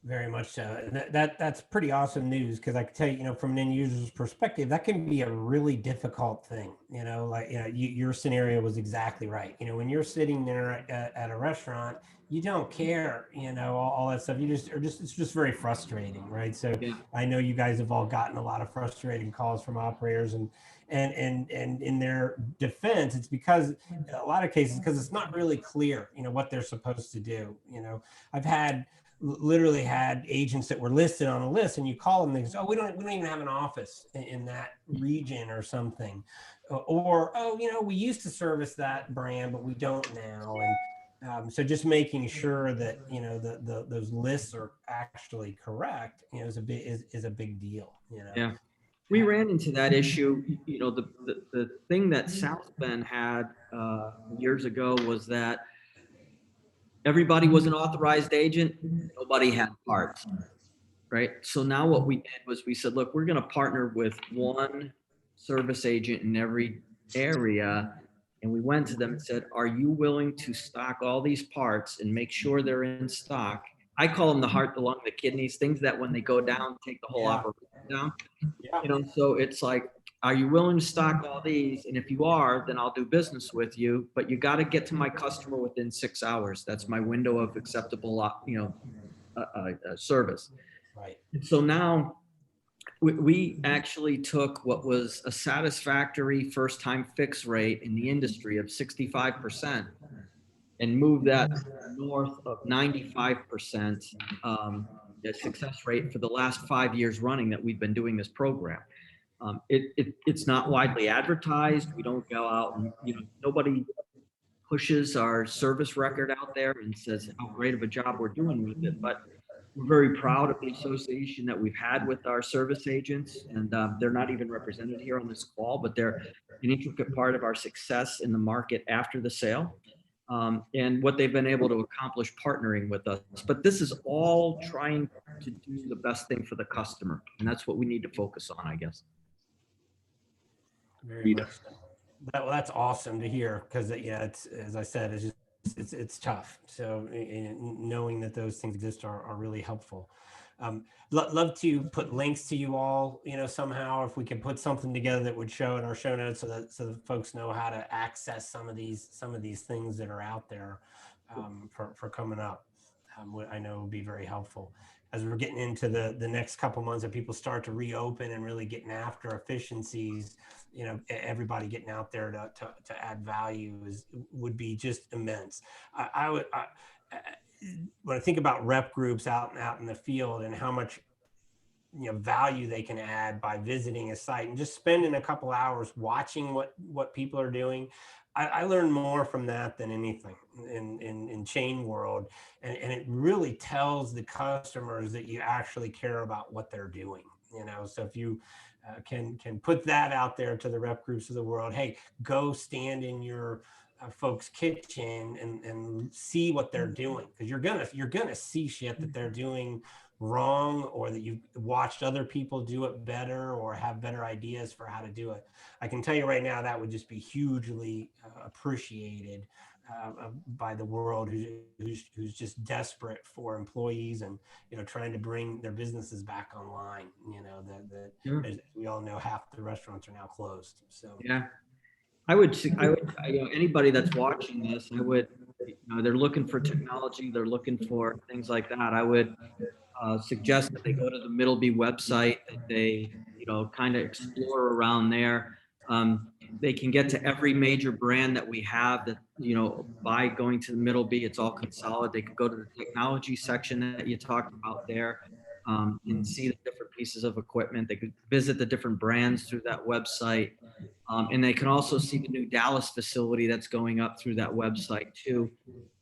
Very much so. And that's pretty awesome news, because I can tell you, from an end user's perspective, that can be a really difficult thing. Your scenario was exactly right. When you're sitting there at a restaurant, you don't care, all that stuff. It's just very frustrating, right? So yeah. I know you guys have all gotten a lot of frustrating calls from operators, and in their defense, it's because in a lot of cases, because it's not really clear, what they're supposed to do. I've literally had agents that were listed on a list, and you call them, they say, oh, we don't even have an office in that region or something, or we used to service that brand, but we don't now. And so just making sure that those lists are actually correct, is a big deal. Yeah, we ran into that issue. The thing that South Bend had years ago was that everybody was an authorized agent. Nobody had parts, right? So now what we did was we said, look, we're going to partner with one service agent in every area. And we went to them and said, are you willing to stock all these parts and make sure they're in stock? I call them the heart, the lung, the kidneys, things that when they go down, take the whole operation down. Yeah. So it's like, are you willing to stock all these? And if you are, then I'll do business with you, but you got to get to my customer within 6 hours. That's my window of acceptable, service. Right. And so now we actually took what was a satisfactory first time fix rate in the industry of 65% and moved that north of 95% success rate for the last 5 years running that we've been doing this program. It's not widely advertised. We don't go out and, nobody pushes our service record out there and says how great of a job we're doing with it. But we're very proud of the association that we've had with our service agents. And they're not even represented here on this call, but they're an intricate part of our success in the market after the sale. And what they've been able to accomplish partnering with us. But this is all trying to do the best thing for the customer. And that's what we need to focus on, I guess. Very much so. Well, that's awesome to hear, because it's, as I said, it's tough. So knowing that those things exist are really helpful. Love to put links to you all, somehow, if we can put something together that would show in our show notes, so that folks know how to access some of these things that are out there for coming up. I know would be very helpful as we're getting into the next couple months, and people start to reopen and really getting after efficiencies. Everybody getting out there to add value would be just immense. When I think about rep groups out in the field and how much value they can add by visiting a site and just spending a couple hours watching what people are doing, I learn more from that than anything in chain world, and it really tells the customers that you actually care about what they're doing. So if you can put that out there to the rep groups of the world, hey, go stand in your folks' kitchen and see what they're doing, because you're gonna see shit that they're doing wrong, or that you've watched other people do it better or have better ideas for how to do it. I can tell you right now that would just be hugely appreciated by the world who's just desperate for employees and, you know, trying to bring their businesses back online. You know, Sure. as we all know, half the restaurants are now closed. So Yeah. I would, you know, anybody that's watching this, I would, you know, they're looking for technology, they're looking for things like that. I would suggest that they go to the Middleby website, that they, you know, kind of explore around there. They can get to every major brand that we have that, you know, by going to the Middleby, it's all consolidated. They could go to the technology section that you talked about there, and see the different pieces of equipment. They could visit the different brands through that website. And they can also see the new Dallas facility that's going up through that website too.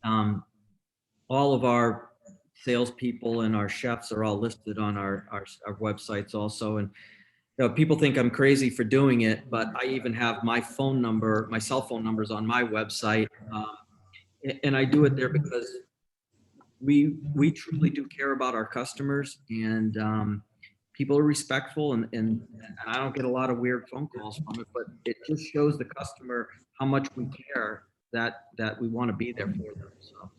All of our salespeople and our chefs are all listed on our websites also. And you know, people think I'm crazy for doing it, but I even have my phone number, my cell phone numbers on my website. And I do it there because we truly do care about our customers, and people are respectful, and I don't get a lot of weird phone calls from it, but it just shows the customer how much we care, that we want to be there for them. So.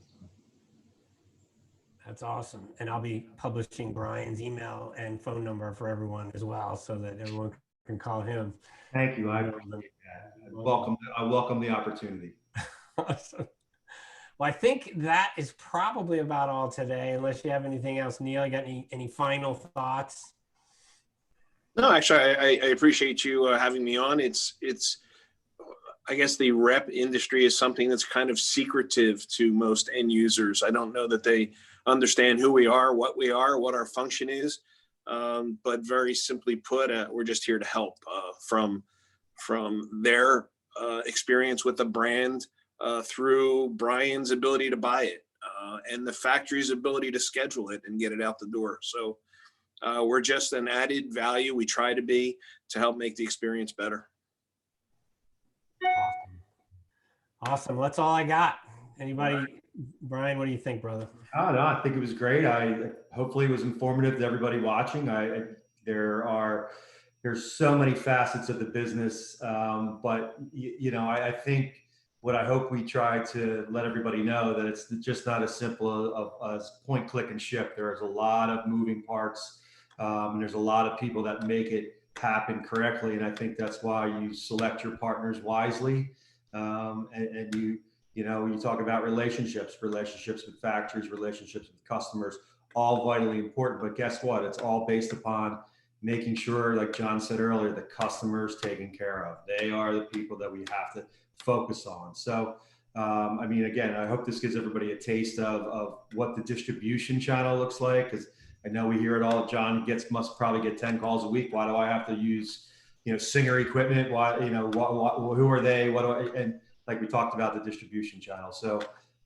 that's awesome. And I'll be publishing Brian's email and phone number for everyone as well, so that everyone can call him. Thank you. I appreciate that. I welcome the opportunity. Awesome. Well, I think that is probably about all today, unless you have anything else. Neil, you got any final thoughts? No, actually, I appreciate you having me on. It's, I guess the rep industry is something that's kind of secretive to most end users. I don't know that they understand who we are, what our function is. But very simply put, we're just here to help from their experience with the brand through Brian's ability to buy it and the factory's ability to schedule it and get it out the door. So we're just an added value. We try to be to help make the experience better. Awesome. Well, that's all I got. Anybody? Brian, what do you think, brother? Oh, no, I think it was great. Hopefully it was informative to everybody watching. There's so many facets of the business, but you know, I think what I hope we try to let everybody know that it's just not as simple as point, click, and ship. There's a lot of moving parts, and there's a lot of people that make it happen correctly. And I think that's why you select your partners wisely, and you know, you talk about relationships with factories, relationships with customers, all vitally important. But guess what? It's all based upon making sure, like John said earlier, the customer's taken care of. They are the people that we have to focus on. So, I mean, again, I hope this gives everybody a taste of what the distribution channel looks like, because I know we hear it all. John must probably get 10 calls a week. Why do I have to use, you know, Singer equipment? Why, you know, who are they? What do I, and like we talked about the distribution channel. So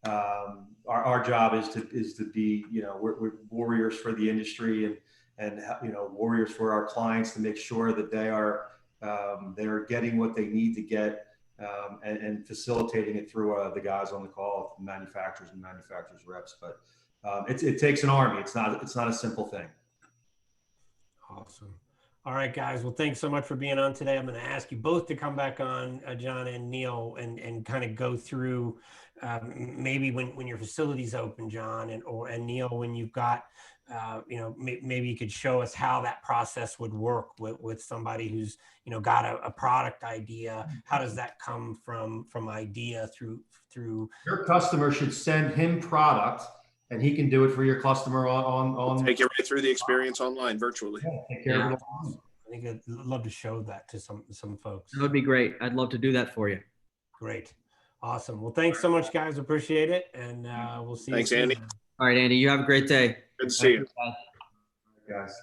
our job is to be, you know, we're warriors for the industry and you know, warriors for our clients to make sure that they're getting what they need to get, and facilitating it through the guys on the call, manufacturers and manufacturers reps. But it takes an army. It's not a simple thing. Awesome. All right, guys. Well, thanks so much for being on today. I'm going to ask you both to come back on, John and Neil, and kind of go through maybe when your facility's open, John, and Neil, when you've got, you know, maybe you could show us how that process would work with somebody who's, you know, got a product idea. How does that come from idea through? Your customer should send him product, and he can do it for your customer on Take you right through the experience online, virtually. Yeah, take care of it. I think I'd love to show that to some folks. That would be great. I'd love to do that for you. Great. Awesome. Well, thanks so much, guys. Appreciate it. And we'll see you soon. Thanks, Andy. All right, Andy, you have a great day. Good to see you. Guys.